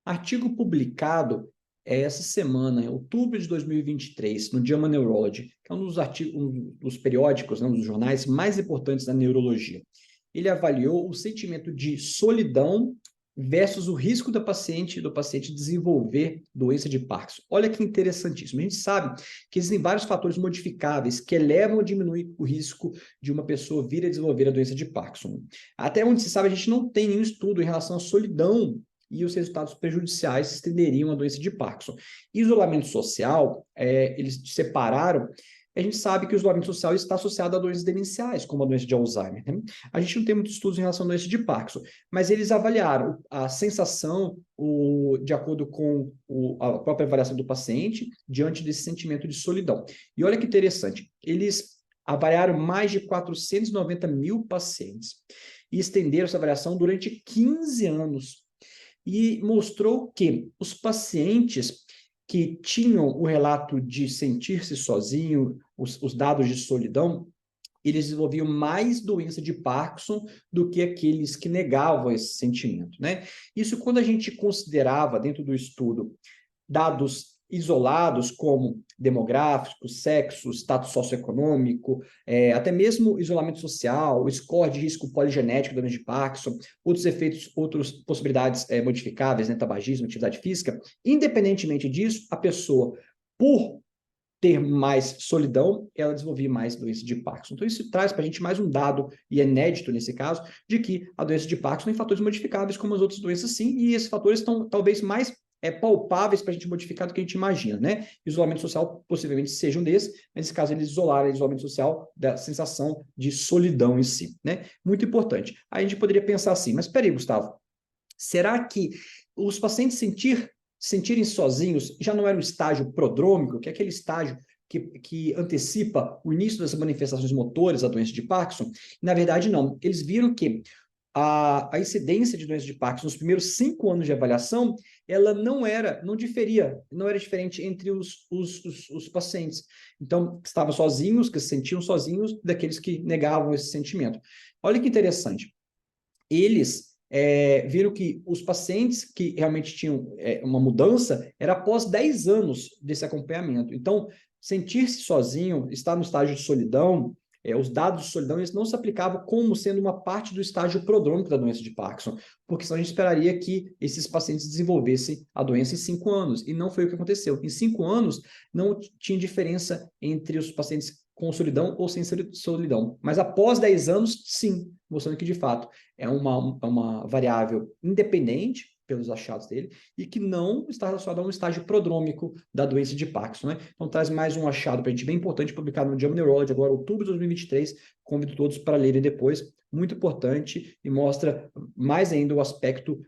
Artigo publicado essa semana, em outubro de 2023, no JAMA Neurology, que é um dos periódicos, né, um dos jornais mais importantes da neurologia. Ele avaliou o sentimento de solidão versus o risco do paciente desenvolver doença de Parkinson. Olha que interessantíssimo. A gente sabe que existem vários fatores modificáveis que elevam ou diminuem o risco de uma pessoa vir a desenvolver a doença de Parkinson. Até onde se sabe, a gente não tem nenhum estudo em relação à solidão e os resultados prejudiciais se estenderiam à doença de Parkinson. Isolamento social, eles separaram. A gente sabe que o isolamento social está associado a doenças demenciais, como a doença de Alzheimer, né? A gente não tem muitos estudos em relação à doença de Parkinson, mas eles avaliaram a sensação, de acordo com a própria avaliação do paciente, diante desse sentimento de solidão. E olha que interessante, eles avaliaram mais de 490 mil pacientes e estenderam essa avaliação durante 15 anos. E mostrou que os pacientes que tinham o relato de sentir-se sozinho, os dados de solidão, eles desenvolviam mais doença de Parkinson do que aqueles que negavam esse sentimento, né? Isso quando a gente considerava, dentro do estudo, dados isolados, como demográficos, sexo, status socioeconômico, até mesmo isolamento social, score de risco poligenético da doença de Parkinson, outros efeitos, outras possibilidades modificáveis, né, tabagismo, atividade física. Independentemente disso, a pessoa, por ter mais solidão, ela desenvolvia mais doença de Parkinson. Então, isso traz para a gente mais um dado, e é inédito nesse caso, de que a doença de Parkinson tem fatores modificáveis como as outras doenças sim, e esses fatores estão talvez mais palpáveis para a gente modificar do que a gente imagina, né? Isolamento social possivelmente seja um desses, mas nesse caso eles isolaram o isolamento social da sensação de solidão em si, né? Muito importante. Aí a gente poderia pensar assim, mas espera aí, Gustavo, será que os pacientes sentirem sozinhos já não era um estágio prodrômico, que é aquele estágio que antecipa o início das manifestações motoras da doença de Parkinson? Na verdade, não. Eles viram que a incidência de doença de Parkinson nos primeiros 5 anos de avaliação, ela não era diferente entre os pacientes. Então, que estavam sozinhos, que se sentiam sozinhos, daqueles que negavam esse sentimento. Olha que interessante. Eles viram que os pacientes que realmente tinham uma mudança era após 10 anos desse acompanhamento. Então, sentir-se sozinho, estar no estágio de solidão, os dados de solidão eles não se aplicavam como sendo uma parte do estágio prodrômico da doença de Parkinson, porque senão a gente esperaria que esses pacientes desenvolvessem a doença em 5 anos, e não foi o que aconteceu. Em 5 anos, não tinha diferença entre os pacientes com solidão ou sem solidão. Mas após 10 anos, sim, mostrando que, de fato, é uma variável independente pelos achados dele e que não está relacionada a um estágio prodrômico da doença de Parkinson, né? Então, traz mais um achado para a gente bem importante, publicado no JAMA Neurology, agora, outubro de 2023. Convido todos para lerem depois. Muito importante e mostra mais ainda o aspecto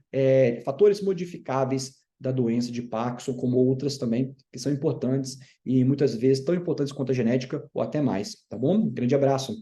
fatores modificáveis da doença de Parkinson, como outras também, que são importantes e muitas vezes tão importantes quanto a genética ou até mais, tá bom? Um grande abraço.